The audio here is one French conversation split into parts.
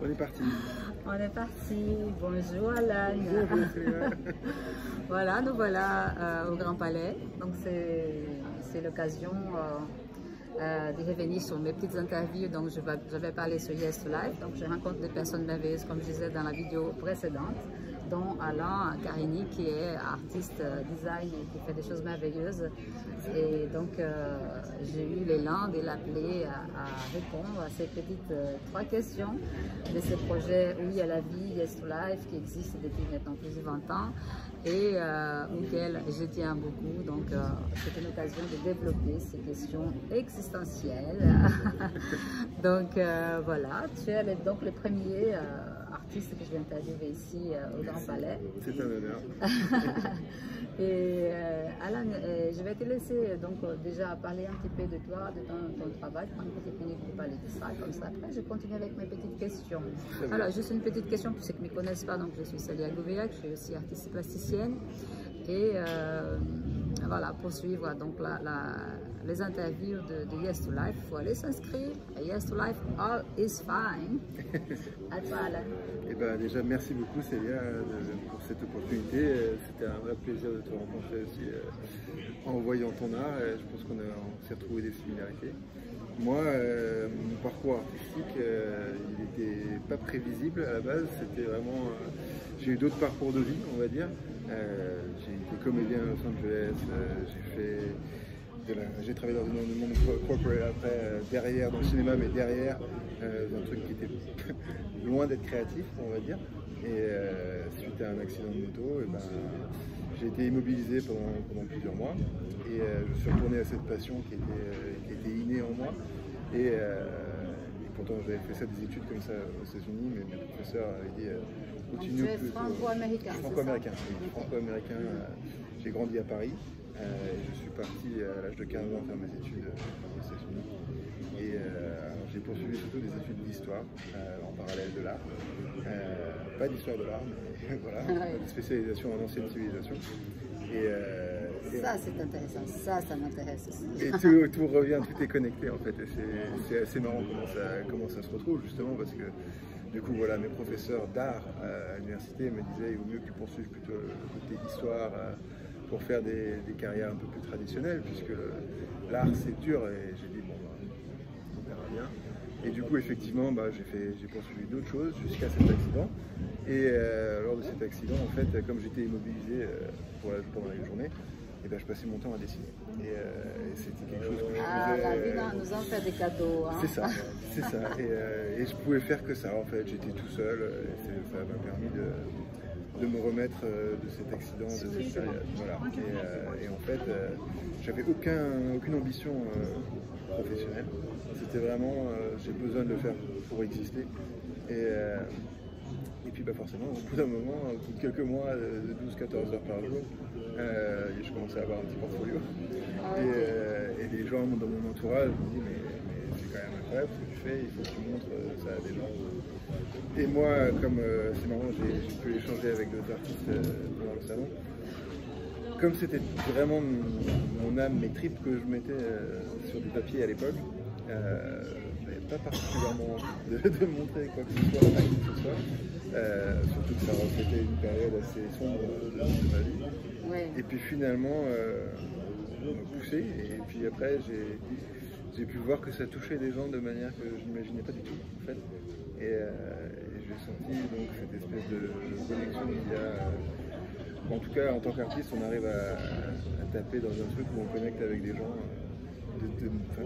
On est parti. On est parti. Bonjour Alan. Voilà, nous voilà au Grand Palais. Donc c'est l'occasion de revenir sur mes petites interviews. Donc je vais parler sur Yes to Life. Donc je rencontre des personnes merveilleuses, comme je disais dans la vidéo précédente, dont Alain Carini, qui est artiste design et qui fait des choses merveilleuses. Et donc j'ai eu l'élan de l'appeler à répondre à ces petites 3 questions de ce projet Oui à la vie, Yes to Life, qui existe depuis maintenant plus de 20 ans et auquel je tiens beaucoup. Donc c'est une occasion de développer ces questions existentielles. Donc voilà, tu es donc le premier artiste que je vais interviewer ici au Grand Palais. C'est un honneur. Et Alan, je vais te laisser donc déjà parler un petit peu de toi, de ton travail, prendre une petite minute pour parler de ça, comme ça. Après, je continue avec mes petites questions. Alors, juste une petite question pour ceux qui ne me connaissent pas. Donc, je suis Célia Gouveac, je suis aussi artiste plasticienne. Et voilà, pour suivre donc les interviews de Yes to Life, il faut aller s'inscrire. Yes to Life, all is fine. À toi, Alan. Eh ben, déjà, merci beaucoup Célia pour cette opportunité. C'était un vrai plaisir de te rencontrer aussi en voyant ton art. Je pense qu'on s'est retrouvé des similarités. Moi, mon parcours artistique, il n'était pas prévisible à la base. C'était vraiment... j'ai eu d'autres parcours de vie, on va dire. J'ai été comédien à Los Angeles, j'ai travaillé dans le monde corporate après, derrière, dans le cinéma, mais derrière, un truc qui était loin d'être créatif, on va dire. Et suite à un accident de moto, ben, j'ai été immobilisé pendant plusieurs mois. Et je suis retourné à cette passion qui était innée en moi. Et pourtant, j'avais fait ça des études comme ça aux États-Unis, mais mes professeurs avaient dit continue. Tu es franco-américain. Franco-américain, oui. Franco-américain. J'ai grandi à Paris. Je suis parti à l'âge de 15 ans faire mes études aux États-Unis. Et j'ai poursuivi surtout des études d'histoire en parallèle de l'art. Pas d'histoire de l'art, mais voilà, une spécialisation en ancienne civilisation. Ça, c'est intéressant. Ça m'intéresse aussi. Et tout revient, tout est connecté en fait. Et c'est assez marrant comment ça se retrouve, justement, parce que du coup, voilà, mes professeurs d'art à l'université me disaient il vaut mieux que tu poursuives plutôt le côté histoire pour faire des carrières un peu plus traditionnelles, puisque l'art c'est dur. Et j'ai dit bon, on verra bien. Et du coup, effectivement, j'ai poursuivi d'autres choses jusqu'à cet accident. Et lors de cet accident, en fait, comme j'étais immobilisé pendant la journée, et ben, je passais mon temps à dessiner. Et c'était quelque chose que je faisais... La vie nous en fait des cadeaux. Hein. C'est ça, c'est ça. Et je pouvais faire que ça, en fait. J'étais tout seul. Et ça m'a permis de me remettre de cet accident, de cette période. Voilà. Et en fait, j'avais aucune ambition professionnelle. C'était vraiment, j'ai besoin de le faire pour exister. Et puis forcément, au bout d'un moment, au bout de quelques mois, de 12-14 heures par jour, je commençais à avoir un petit portfolio. Et les gens dans mon entourage me disent mais c'est quand même incroyable ce que tu fais, il faut que tu montres ça à des gens. Et moi, comme c'est marrant, j'ai pu échanger avec d'autres artistes pendant le salon. Comme c'était vraiment mon âme, mes tripes que je mettais sur du papier à l'époque, j'avais pas particulièrement envie de montrer quoi que ce soit à qui que ce soit. Surtout que ça reflétait une période assez sombre de ma vie. Ouais. Et puis finalement, on m'a poussé. Et puis après, j'ai pu voir que ça touchait des gens de manière que je n'imaginais pas du tout, en fait. Et j'ai senti donc cette espèce de connexion qu'il y a. En tout cas, en tant qu'artiste, on arrive à taper dans un truc où on connecte avec des gens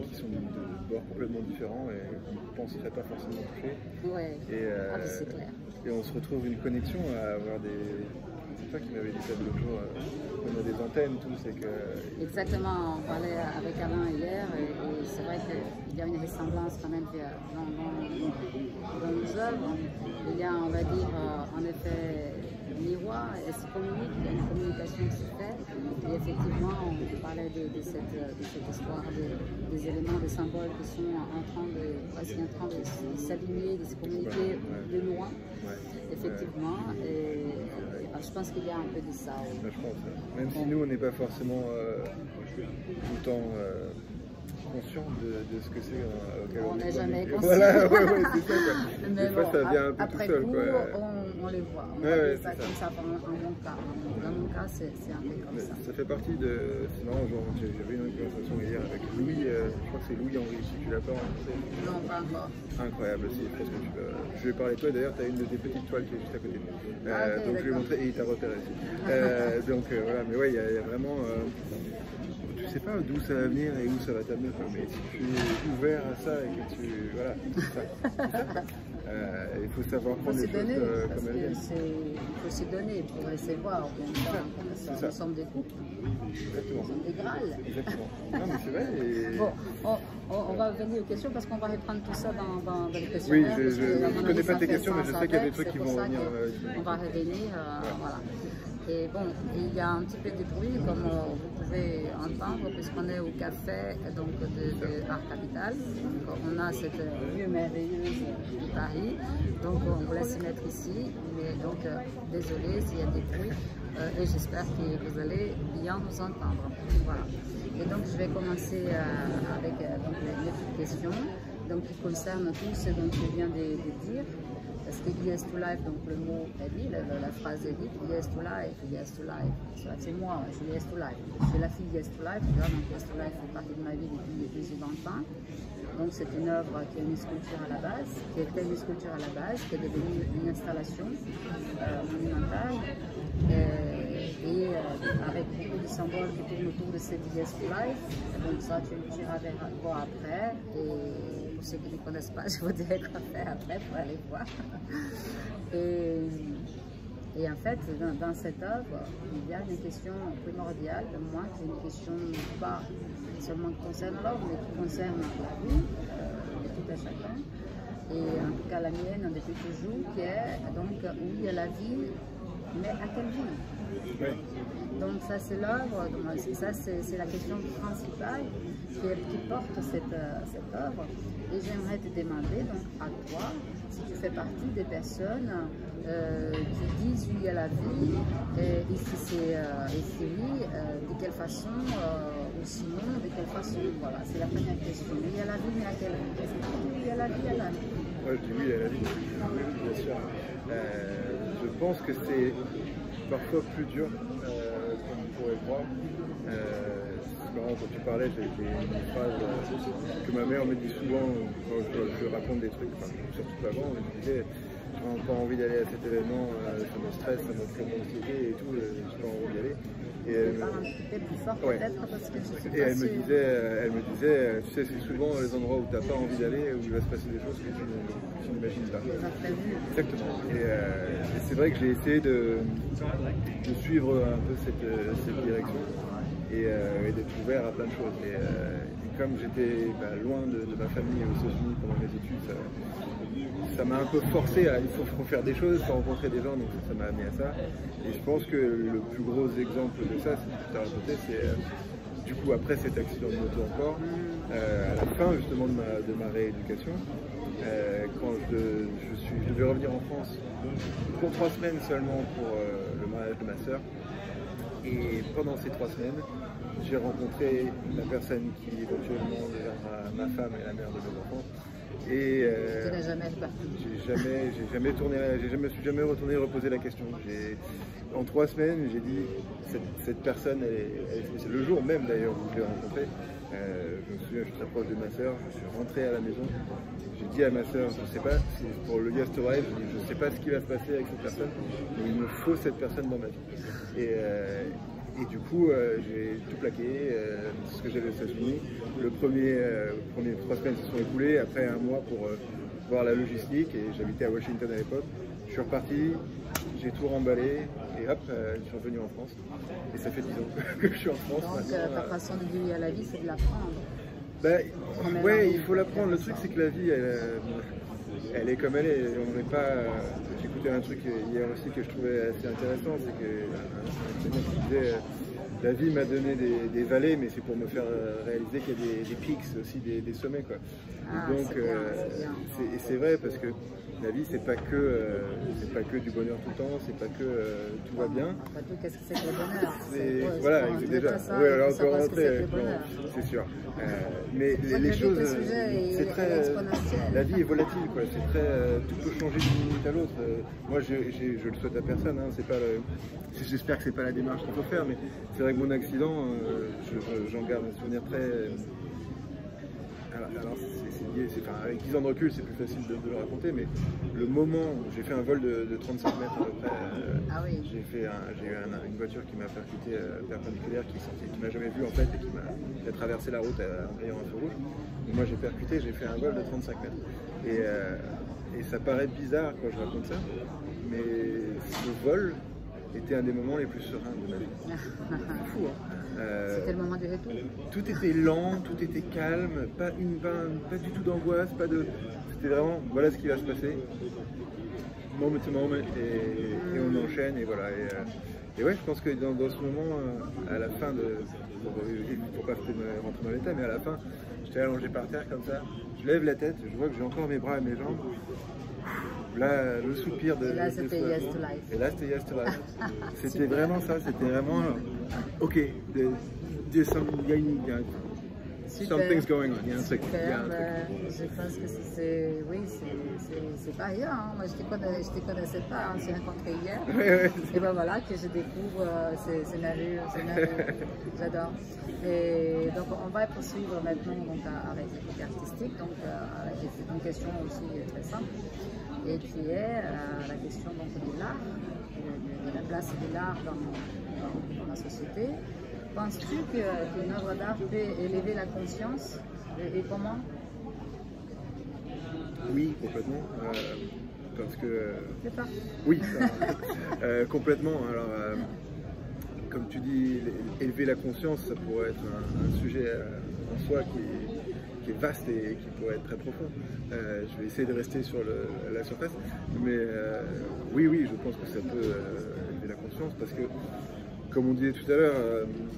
qui sont de bords complètement différents et qui ne penseraient pas forcément toucher. Ouais. C'est clair. Et on se retrouve une connexion à avoir des... C'est toi qui m'avais dit ça l'autre jour, on a des antennes, tout, c'est que... Exactement, on parlait avec Alain hier et c'est vrai qu'il y a une ressemblance quand même dans nos œuvres. Il y a, on va dire, en effet, miroir, elle se communique, il y a une communication qui se fait. Et effectivement, on parlait de cette histoire des éléments, des symboles qui sont en train de s'aligner, de se communiquer de loin. Effectivement. Et je pense qu'il y a un peu de ça. Je pense. Même si nous, on n'est pas forcément tout le temps conscient de ce que c'est auquel on n'est jamais conscient. Voilà, c'est ça, quoi. Mais des fois, ça vient un peu après tout seul, coup, quoi. on les voit. On Ouais, ça comme ça dans mon cas. Dans mon cas, c'est un peu comme ça. Ça fait partie de... C'est marrant, j'avais une conversation hier avec Louis, je crois que c'est Louis-Henri, si tu l'as pas rencontré. Non, pas encore. Incroyable aussi, je pense que tu vas... Je vais parler de toi, d'ailleurs, tu as une de tes petites toiles qui est juste à côté. Okay, donc je lui ai montré et il t'a repéré aussi. Donc voilà, mais ouais, il y a vraiment... tu sais pas d'où ça va venir et où ça va t'amener, mais si tu es ouvert à ça et que tu... Voilà, c'est ça. Il faut savoir prendre les choses comme elles viennent. Il faut s'y donner pour laisser voir. Nous sommes des couples. Exactement. Nous sommes des grâles. Exactement. Non, mais c'est vrai. Et... Bon, on va venir aux questions parce qu'on va reprendre tout ça dans les questions. Oui, je ne connais pas tes questions, mais je sais qu'il y a des trucs qui vont venir. On va revenir. Voilà. Et bon, il y a un petit peu de bruit, comme vous pouvez entendre, puisqu'on est au café donc, de Art Capital. Donc, on a cette vue merveilleuse de Paris. Donc, on vous laisse y mettre ici. Mais donc, désolé s'il y a des bruits. Et j'espère que vous allez bien nous entendre. Voilà. Et donc, je vais commencer avec donc, les petites questions donc, qui concernent tout ce dont je viens de dire. Parce que Yes to Life, donc le mot est dit, la phrase est dite, Yes to Life, Yes to Life. C'est moi, je suis Yes to Life. Je suis la fille Yes to Life, donc Yes to Life fait partie de ma vie depuis 18 ans. Donc c'est une œuvre qui est une sculpture à la base, qui était une sculpture à la base, qui est devenue une installation monumentale. Et avec beaucoup de symboles qui tournent autour de cette Yes to Life. Donc ça, tu iras voir après. Et pour ceux qui ne connaissent pas, je vous dirai quoi faire après pour aller voir. Et en fait, dans cette œuvre, il y a une question primordiale de moi, qui est une question pas seulement qui concerne l'œuvre, mais qui concerne la vie de tout à chacun. Et en tout cas la mienne depuis toujours, qui est donc oui, la vie, mais à quelle vie? Ouais. Donc ça c'est l'œuvre, ça c'est la question principale qui porte cette œuvre. Et j'aimerais te demander donc à toi, si tu fais partie des personnes qui disent oui à la vie, et si oui, de quelle façon, ou sinon de quelle façon, voilà, c'est la première question. Oui à la vie, mais à quelle vie? Est-ce que tu dis oui à la vie, Alan? Ouais, je dis oui à la vie, bien sûr. Je pense que c'est parfois plus dur qu'on pourrait croire. C'est marrant, quand tu parlais, j'ai une phrase que ma mère me dit souvent quand je raconte des trucs, enfin, surtout avant, elle me disait j'ai pas envie d'aller à cet événement, ça me stresse, ça me crée de l'anxiété et tout, j'ai pas envie d'y aller. Et elle parle un petit peu plus fort peut-être parce que je sais pas. Et elle me disait, tu sais, c'est souvent les endroits où tu n'as pas envie d'aller, où il va se passer des choses que tu n'imagines pas. Exactement. Et c'est vrai que j'ai essayé de suivre un peu cette direction et d'être ouvert à plein de choses. Et comme j'étais loin de ma famille aux États-Unis pendant mes études, ça m'a un peu forcé à il faut faire des choses, faut rencontrer des gens, donc ça m'a amené à ça. Et je pense que le plus gros exemple de ça, c'est du coup après cet accident de moto encore, à la fin justement de ma rééducation, quand je devais revenir en France pour 3 semaines seulement pour le mariage de ma sœur. Et pendant ces 3 semaines, j'ai rencontré la personne qui éventuellement deviendra ma femme et la mère de mes enfants. Et tu n'as jamais reparti. Je me suis jamais retourné reposer la question. En 3 semaines, j'ai dit cette personne, c'est le jour même d'ailleurs où je l'ai rencontrée. Je me souviens, je suis très proche de ma sœur. Je suis rentré à la maison. J'ai dit à ma sœur, je ne sais pas, pour le Yes to Life, je ne sais pas ce qui va se passer avec cette personne, mais il me faut cette personne dans ma vie. Et du coup, j'ai tout plaqué, ce que j'avais aux États-Unis. Les premières 3 semaines se sont écoulées, après un mois pour voir la logistique, et j'habitais à Washington à l'époque. Je suis reparti, j'ai tout remballé, et hop, je suis revenu en France. Et ça fait 10 ans que je suis en France. Donc ta façon de vivre à la vie, c'est de l'apprendre. Ouais, il faut l'apprendre. Le truc, c'est que la vie, elle est comme elle est. On n'est pas. J'écoutais un truc hier aussi que je trouvais assez intéressant, c'est que qui disait la vie m'a donné des vallées, mais c'est pour me faire réaliser qu'il y a des pics aussi, des sommets, quoi. Ah, Donc, et c'est vrai parce que la vie, c'est pas que du bonheur tout le temps, c'est pas que tout va bien. Après tout, qu'est-ce que c'est que le bonheur? Voilà, déjà. Oui, alors on peut rentrer, c'est sûr. Mais les choses, c'est très. La vie est volatile, quoi. C'est très. Tout peut changer d'une minute à l'autre. Moi, je le souhaite à personne. Hein, c'est pas. J'espère que c'est pas la démarche qu'il faut faire, mais c'est vrai que mon accident, j'en garde un souvenir très. Alors avec 10 ans de recul, c'est plus facile de le raconter, mais le moment où j'ai fait un vol de 35 mètres à peu près, j'ai eu une voiture qui m'a percuté perpendiculaire, qui m'a jamais vu en fait, et qui a traversé la route en ayant un feu rouge. Et moi j'ai percuté, j'ai fait un vol de 35 mètres. Et ça paraît bizarre quand je raconte ça, mais ce vol était un des moments les plus sereins de ma vie. C'est fou, hein. C'était le moment du retour. Tout était lent, tout était calme, pas du tout d'angoisse, c'était vraiment, voilà ce qui va se passer, moment to moment, et on enchaîne, et voilà. Et ouais, je pense que dans ce moment, à la fin pour pas rentrer dans l'état, mais à la fin, j'étais allongé par terre comme ça, je lève la tête, je vois que j'ai encore mes bras et mes jambes. Là, le soupir de. Et là, c'était Yes to Life. Et là, c'était Yes to Life. C'était vraiment ça, c'était vraiment. Ok, something's going on. Il y a un truc. Je pense que c'est pas rien. Hein. Moi, je te connaissais pas, on s'est rencontrés hier. Et ben voilà, que je découvre, c'est merveilleux, j'adore. Et donc, on va poursuivre maintenant donc, avec le côté artistique. Donc, c'est une question aussi très simple. Et qui est la question donc, de l'art, de la place de l'art dans la société. Penses-tu qu'une œuvre d'art peut élever la conscience et comment? Oui, complètement. Parce que. C'est ça. Oui, complètement. Alors, comme tu dis, élever la conscience, ça pourrait être un sujet en soi qui est vaste et qui pourrait être très profond. Je vais essayer de rester sur la surface, mais oui, je pense que ça peut élever la conscience parce que, comme on disait tout à l'heure,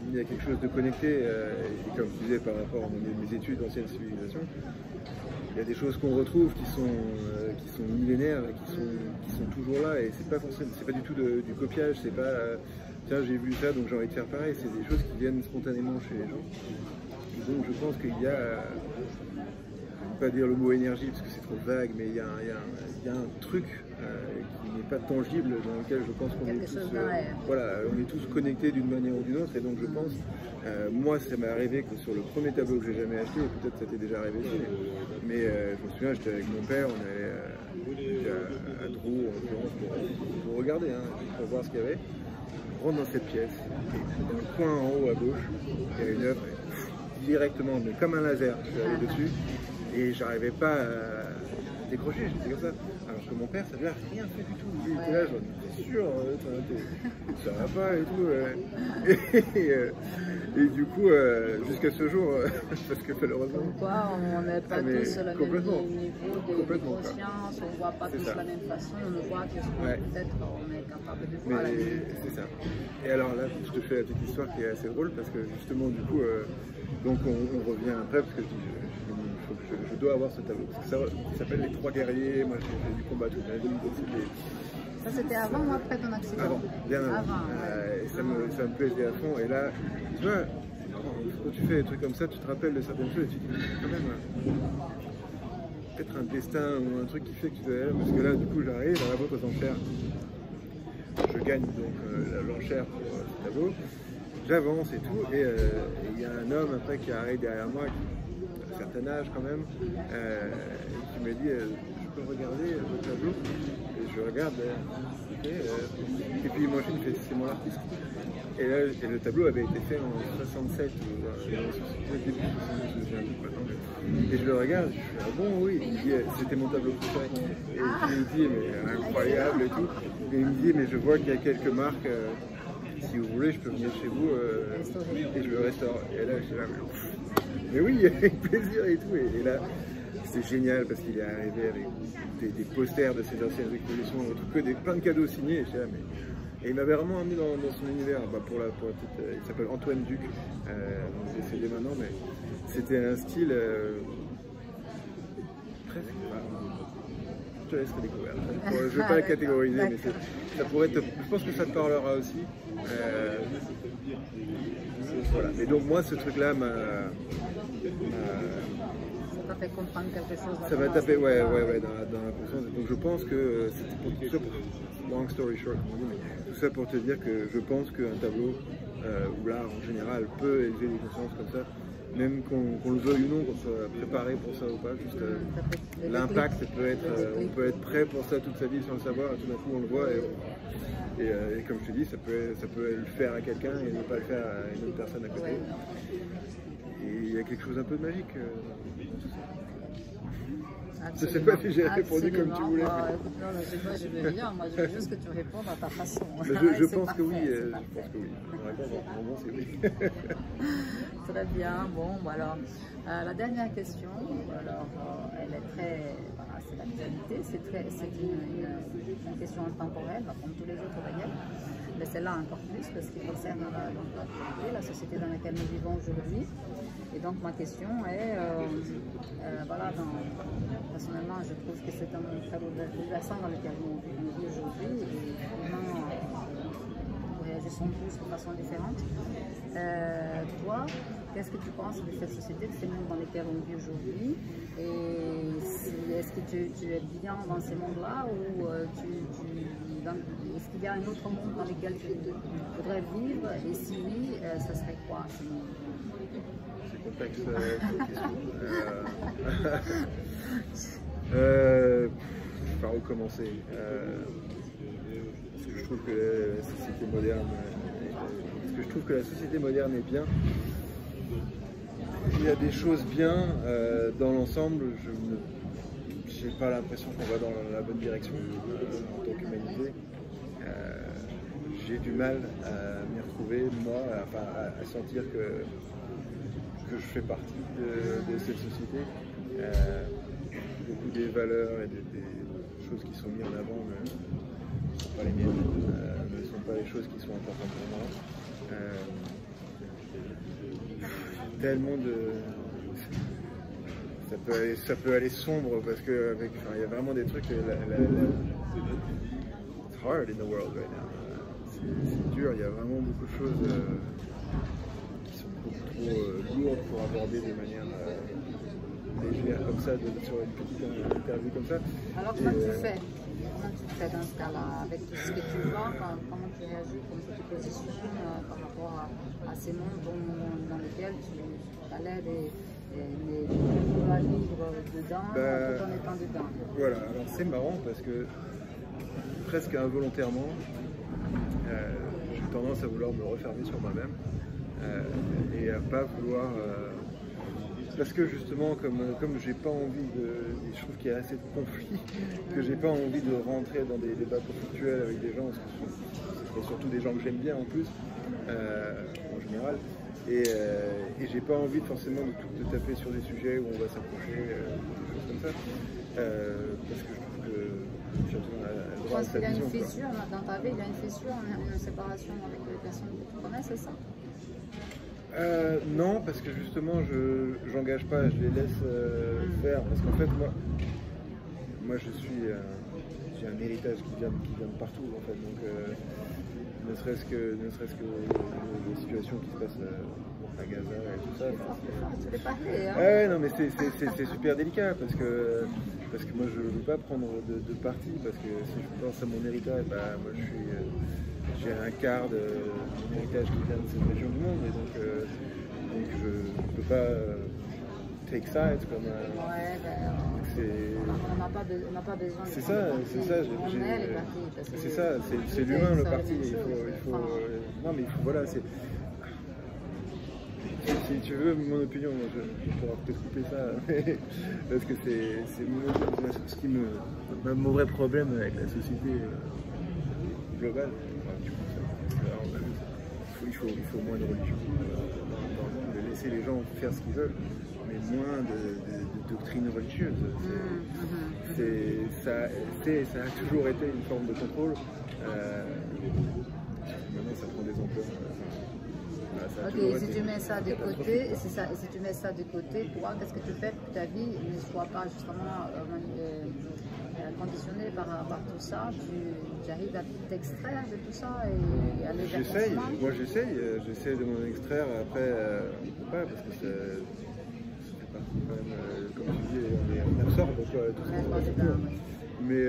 il y a quelque chose de connecté, et comme je disais par rapport à mes études d'ancienne civilisation, il y a des choses qu'on retrouve qui sont millénaires, qui sont toujours là, et c'est pas forcément, c'est pas du tout du copiage, c'est pas tiens j'ai vu ça donc j'ai envie de faire pareil, c'est des choses qui viennent spontanément chez les gens. Donc je pense qu'il y a, je ne vais pas dire le mot énergie parce que c'est trop vague, mais il y a un truc qui n'est pas tangible dans lequel je pense qu'on est tous, on est tous connectés d'une manière ou d'une autre, et donc je pense, moi ça m'est arrivé que sur le premier tableau que j'ai jamais acheté, et peut-être ça t'est déjà arrivé aussi, mais je me souviens, j'étais avec mon père, on allait à Drou en l'occurrence pour regarder, hein, pour voir ce qu'il y avait. On rentre dans cette pièce, et dans le coin en haut à gauche, il y avait une œuvre. Directement, mais comme un laser, je suis allé dessus et j'arrivais pas à décrocher, j'étais comme ça. Alors que mon père, ça lui a rien fait du tout. Il était là, j'en étais sûr, ça va pas et tout. Et du coup, jusqu'à ce jour, parce que malheureusement. Comme quoi, on n'est pas tous sur le même niveau de conscience, on ne voit pas tous de la même façon, on ne voit que peut-être on est capable de voir la même. C'est ça. Et alors là, je te fais la petite histoire qui est assez drôle parce que justement, du coup, donc on revient après parce que je dois avoir ce tableau. Parce que ça s'appelle Les Trois Guerriers. Moi, j'ai du combat toute ma vie. Ça, c'était avant ou après ton accident? Avant, bien avant. Et ça me plaisait à fond. Et là, tu vois, quand tu fais des trucs comme ça, tu te rappelles de certaines choses et tu te dis, quand même, peut-être un destin ou un truc qui fait que tu dois y aller. Parce que là, du coup, j'arrive à la vente aux enchères. Je gagne donc l'enchère pour ce tableau. J'avance et tout, et il y a un homme après qui arrive derrière moi, qui a un certain âge quand même, qui me dit je peux regarder le tableau? Et je regarde, et puis moi je fais c'est mon artiste. Et là, le tableau avait été fait en 67 ou début 70, et je le regarde, je fais ah bon oui, il me dit c'était mon tableau préféré. Et il me dit mais incroyable et tout, et il me dit mais je vois qu'il y a quelques marques. Si vous voulez, je peux venir chez vous et je le restaure. Et là, je suis là, mais oui, avec plaisir et tout. Et là, c'est génial parce qu'il est arrivé avec des posters de ses anciennes expositions, que plein de cadeaux signés. Et je suis là, Et il m'avait vraiment amené dans son univers. Bah, pour la petite, il s'appelle Antoine Duc, il est décédé maintenant, mais c'était un style presque. Je te laisserai découvrir. Je ne vais pas la catégoriser, mais ça pourrait te, je pense que ça te parlera aussi. Voilà. Et donc moi, ce truc-là m'a ça t'a fait comprendre quelque chose. Ça m'a tapé, ouais, dans la conscience. Donc je pense que c'était pour tout ça, long story short, comme on dit, mais tout ça pour te dire que je pense qu'un tableau ou l'art en général peut élever les consciences comme ça, même qu'on le veuille ou non, qu'on soit préparé pour ça ou pas. Juste l'impact peut être, on peut être prêt pour ça toute sa vie sans le savoir, et tout d'un coup on le voit. Et comme je te dis, ça peut le faire à quelqu'un et ne pas le faire à une autre personne à côté. Ouais. Et il y a quelque chose un peu de magique dans tout ça. Je ne sais pas si j'ai répondu comme tu voulais. Bah, écoute, non, moi je veux bien, moi je veux juste que tu répondes à ta façon. Je pense que oui, je pense que oui. La réponse en moment c'est oui. Très bien, bon, alors la dernière question, alors, elle est très, voilà, c'est l'actualité, c'est une question intemporelle, comme tous les autres d'ailleurs, mais celle-là encore plus parce qu'il concerne la société dans laquelle nous vivons aujourd'hui. Et donc ma question est, voilà, personnellement je trouve que c'est un très bouleversant dans lequel on vit aujourd'hui et vraiment nous réagissons tous de façon différente. Toi, qu'est-ce que tu penses de cette société, de ces mondes dans lesquels on vit aujourd'hui? Et est-ce que tu es bien dans ces mondes-là ou est-ce qu'il y a un autre monde dans lequel tu voudrais vivre? Et si oui, ça serait quoi? C'est complexe par où commencer? Parce que je trouve que la société moderne est bien. Il y a des choses bien dans l'ensemble. Je n'ai pas l'impression qu'on va dans la bonne direction en tant qu'humanité. J'ai du mal à m'y retrouver, moi, à sentir que je fais partie de cette société. Beaucoup des valeurs et des choses qui sont mises en avant ne sont pas les miennes, ne sont pas les choses qui sont importantes pour moi. Tellement de... Ça peut aller sombre parce que il y a vraiment des trucs... It's hard in the world right now. C'est dur, il y a vraiment beaucoup de choses qui sont beaucoup trop lourdes pour aborder de manière légère comme ça, sur une petite interview comme ça. Alors comment tu fais? Comment tu fais dans ce cas-là, avec tout ce que tu vois, comment tu réagis, comment tu te positionnes par rapport à ces mondes dans lesquels tu allais mais tu dois vivre dedans tout en étant dedans? Voilà, alors c'est marrant parce que presque involontairement, j'ai tendance à vouloir me refermer sur moi-même et à pas vouloir... parce que justement, comme j'ai pas envie je trouve qu'il y a assez de conflits, que j'ai pas envie de rentrer dans des débats conflictuels avec des gens, et surtout des gens que j'aime bien en plus, en général, et j'ai pas envie forcément de taper sur des sujets où on va s'approcher, des choses comme ça, parce que je trouve que surtout on a le droit à sa vision. Tu penses qu'il y a une fissure dans ta vie, il y a une fissure, une séparation avec les personnes que tu connais, c'est ça? Non, parce que justement, j'engage pas, je les laisse faire. Parce qu'en fait, moi j'ai un héritage qui vient de partout, en fait. Donc, ne serait-ce que les situations qui se passent à Gaza et tout ça. Tu l'as parlé, hein? Ouais, non, mais c'est super délicat parce que moi, je veux pas prendre de parti parce que si je pense à mon héritage, bah, moi, j'ai un quart de mon héritage qui vient de cette région du monde, et donc je ne peux pas take sides comme on n'a pas besoin de c'est ça, c'est l'humain le parti. Non mais il faut, voilà, si tu veux mon opinion, je pourrais peut-être couper ça, parce que c'est ce qui mon vrai problème avec la société globale. Il faut moins de religion, de laisser les gens faire ce qu'ils veulent, mais moins de doctrine religieuse. Ça a toujours été une forme de contrôle, Maintenant, ça prend des ampleurs. Ok, et si tu mets ça de côté, c'est ça, et si tu mets ça de côté, toi, qu'est-ce que tu fais pour que ta vie ne soit pas justement conditionnée par tout ça? Tu arrives à t'extraire de tout ça et aller vers ton chemin? Moi j'essaie de m'en extraire. Après, pas parce que c'est partie quand même, comme tu dis, on absorbe tout ce qu'on va faire. Mais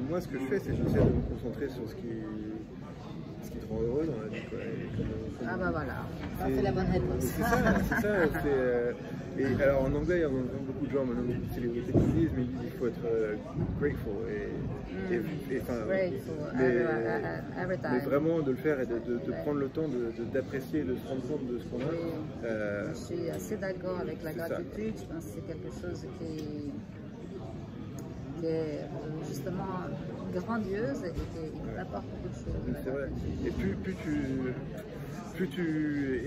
moi, ce que je fais, c'est que j'essaie de me concentrer sur ce qui te rend heureux dans la vie, quoi. Ah bah voilà, ça c'est la bonne réponse. C'est ça. Et alors en anglais, il y a beaucoup de gens, maintenant beaucoup de célébrités qui disent, mais il faut être grateful mais vraiment de le faire et de prendre le temps d'apprécier, de se rendre compte de ce qu'on a. Je suis assez d'accord avec la gratitude. Je pense que c'est quelque chose qui est justement grandiose et qui apporte beaucoup de choses. C'est vrai. Et plus tu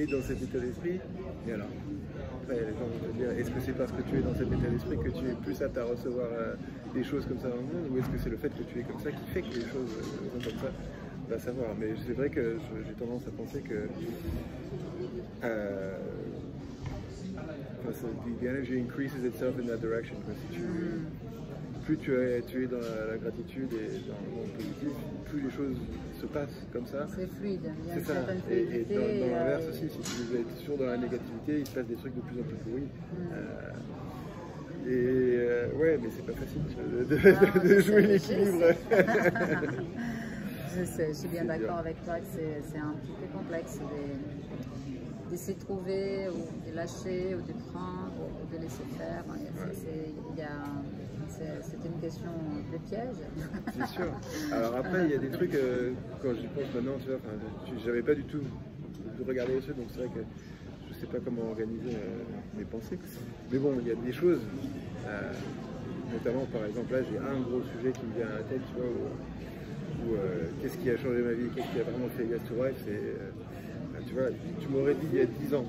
es dans cet état d'esprit, et alors, après les gens vont te dire, est-ce que c'est parce que tu es dans cet état d'esprit que tu es plus apte à recevoir des choses comme ça dans le monde, ou est-ce que c'est le fait que tu es comme ça qui fait que les choses sont comme ça? Va savoir. Mais c'est vrai que j'ai tendance à penser que the energy increases itself in that direction. Plus tu es dans la gratitude et dans le monde positif, plus les choses se passent comme ça. C'est fluide, il y a une certaine fluidité. Et dans l'inverse aussi, si tu es toujours dans la négativité, il se passe des trucs de plus en plus pourris. Ouais, mais c'est pas facile de jouer l'équilibre. Je sais, je suis bien d'accord avec toi que c'est un petit peu complexe d'essayer de trouver, ou de lâcher, ou de prendre, ou de laisser faire. C'est une question de piège. C'est sûr. Alors après, il y a des trucs, quand j'y pense maintenant, tu vois, j'avais pas du tout regardé les trucs, donc c'est vrai que je sais pas comment organiser mes pensées. Mais bon, il y a des choses, notamment par exemple là, j'ai un gros sujet qui me vient à la tête, tu vois, où qu'est-ce qui a changé ma vie, qu'est-ce qui a vraiment fait Yes to Life, tu vois, tu m'aurais dit il y a 10 ans,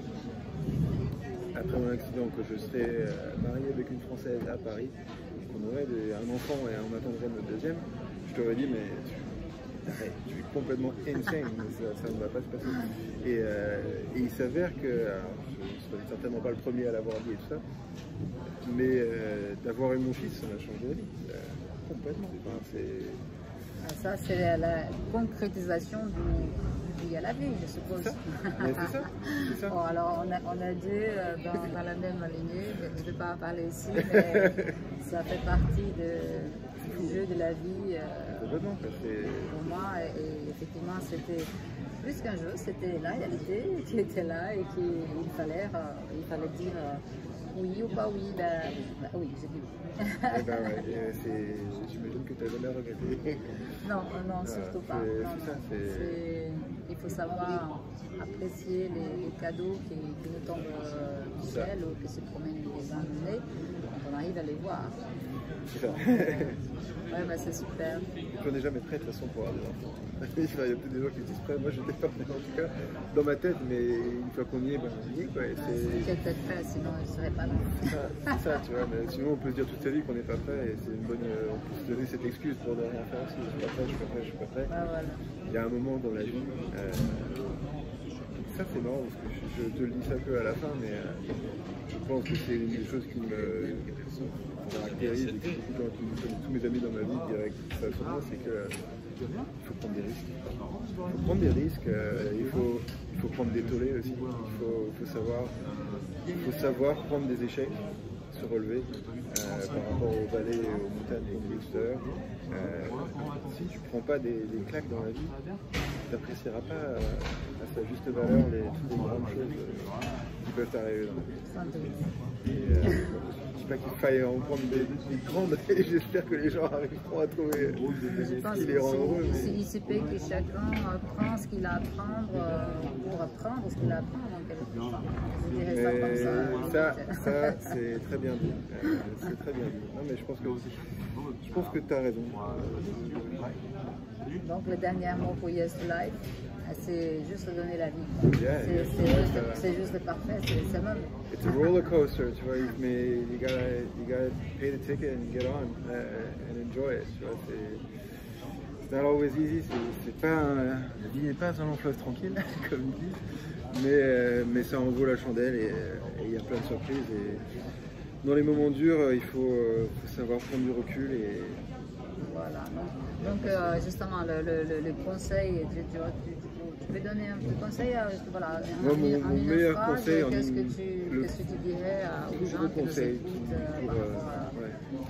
après mon accident, que je serais marié avec une Française à Paris, qu'on aurait un enfant et on attendrait notre deuxième, je t'aurais dit mais tu es complètement insane, ça ne va pas se passer. Et il s'avère que, alors, je ne serai certainement pas le premier à l'avoir dit et tout ça, mais d'avoir eu mon fils, ça m'a changé la vie, complètement. Enfin, ça c'est la concrétisation du à la vie, je suppose. C'est ça. Bon, alors on a dit dans la même lignée, je ne vais pas en parler ici, mais ça fait partie du jeu de la vie pour moi. Et effectivement, c'était plus qu'un jeu, c'était la réalité qui était là et qu'il fallait dire oui ou pas oui. Oui, j'ai dit oui. J'imagine que tu n'as jamais regretté. Non, surtout pas. Il faut savoir apprécier les cadeaux qui nous tombent du ciel ou qui se promènent les uns les nez quand on arrive à les voir. C'est ça. Ouais, bah c'est super. On n'est jamais prêt de toute façon pour avoir des enfants. Il y a peut-être des gens qui disent prêt, moi je n'étais pas prêt en tout cas dans ma tête, mais une fois qu'on y est, on y est quoi. Tu es peut-être prêt, sinon je ne serais pas là. C'est ça, tu vois, mais sinon on peut se dire toute sa vie qu'on n'est pas prêt et c'est une bonne. On peut se donner cette excuse pour ne rien faire aussi. Je suis pas prêt, je suis pas prêt. Ah, voilà. Il y a un moment dans la vie. Ça c'est marrant parce que je te le dis ça que à la fin, mais je pense que c'est une des choses qui me caractérise et que tous mes amis dans ma vie diraient ça sur moi, c'est que il faut prendre des risques. Il faut prendre des risques, il faut prendre des tollés aussi. Il faut savoir prendre des échecs, se relever par rapport aux vallées et aux montagnes qu'on dit tout à l'heure. Si tu ne prends pas des claques dans la vie, tu n'apprécieras pas à sa juste valeur toutes les grandes choses qui peuvent t'arriver dans la vie. Je ne dis pas qu'il faille en prendre des grandes, et j'espère que les gens arriveront à trouver ce qui les rend heureux. Il se peut que chacun prend ce qu'il a à prendre pour apprendre ce qu'il a à apprendre en quelque sorte. Je dirais ça comme ça. Ça c'est très bien dit. C'est très bien dit. Non, mais je pense que tu as raison. Donc le dernier mot pour Yes to Life, c'est juste donner la vie. C'est juste parfait, c'est même. It's a roller coaster, tu vois, mais you gotta pay the ticket and get on and enjoy it, tu vois, Alors Wazizi, c'est pas la vie n'est pas un long fleuve tranquille, comme ils disent, mais ça en vaut la chandelle et il y a plein de surprises. Et dans les moments durs, il faut savoir prendre du recul. Et... Voilà. Donc justement, le conseil, tu peux donner un petit conseil, voilà, mon meilleur phrase, conseil, qu'est-ce que tu dirais aux gens qui nous écoutent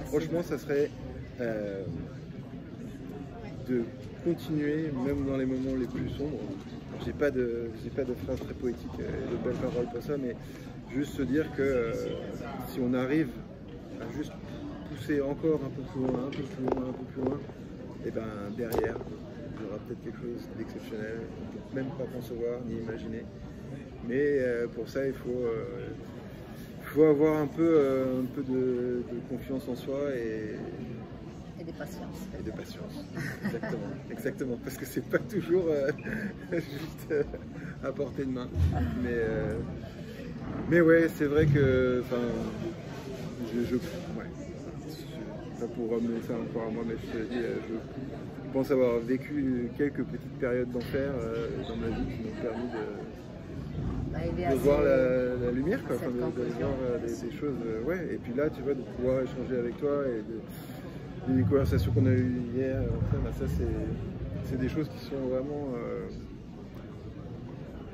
franchement, ça serait de continuer, même dans les moments les plus sombres. J'ai pas de phrase très poétique, de belles paroles pour ça, mais juste se dire que si on arrive à juste pousser encore un peu plus loin, un peu plus loin, un peu plus loin, et ben derrière, il y aura peut-être quelque chose d'exceptionnel, on ne peut même pas concevoir ni imaginer. Mais pour ça, il faut avoir un peu de confiance en soi et de patience. Et de patience, exactement, exactement, parce que c'est pas toujours juste à portée de main. Mais ouais, c'est vrai que, enfin, pas pour ramener ça encore à moi, mais je te dis, je pense avoir vécu quelques petites périodes d'enfer dans ma vie qui m'ont permis de voir la lumière, quoi, de voir des choses, ouais. Et puis là, tu vois, de pouvoir échanger avec toi et les conversations qu'on a eues hier, ça c'est des choses qui sont vraiment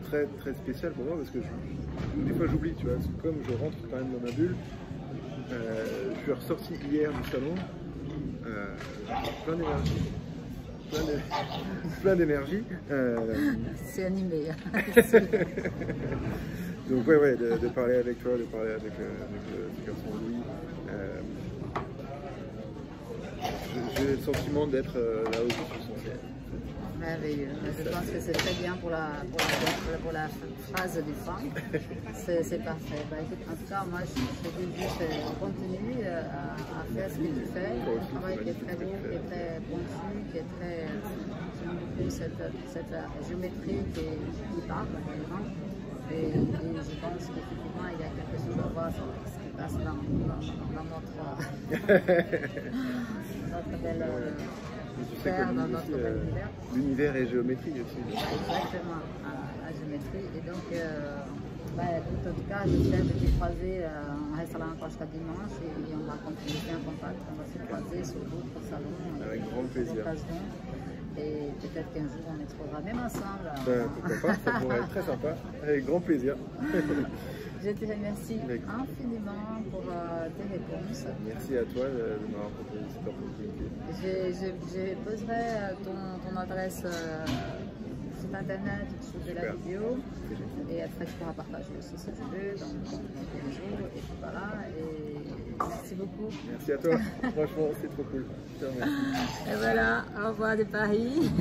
très très spéciales pour moi parce que des fois j'oublie, tu vois, comme je rentre quand même dans ma bulle, je suis ressorti hier du salon plein d'énergie, plein d'énergie. C'est animé. Donc ouais, de parler avec toi, de parler avec le garçon Louis. J'ai le sentiment d'être là où je suis censé être. Merveilleux. Je pense que c'est très bien pour la phrase du fin. C'est parfait. Bah, écoute, en tout cas, moi, je te dis juste continue à faire ce que tu fais. Un travail qui est très beau, qui est très pointu, qui est très. J'aime beaucoup cette géométrie qui parle vraiment. Et je pense qu'effectivement, il y a quelque chose à voir sur ce qui passe dans notre belle sphère, dans notre bel univers. L'univers est géométrie aussi. Exactement, la géométrie. Et donc, écoute, en tout cas, j'espère te croiser. On restera là encore jusqu'à dimanche et on va continuer en contact. On va se croiser sur d'autres salons. Avec grand plaisir. Et peut-être qu'un jour on les trouvera même ensemble. Pourquoi pas, ça pourrait être très sympa. Avec grand plaisir. Je te remercie infiniment pour tes réponses. Merci à toi de m'avoir proposé cette opportunité. Je poserai ton adresse sur internet, sous de la vidéo. Et après, tu pourras partager aussi si tu veux dans tes réseaux. Et puis voilà. Et merci beaucoup. Merci à toi. Franchement, c'est trop cool. Je te remercie. Et voilà, au revoir de Paris.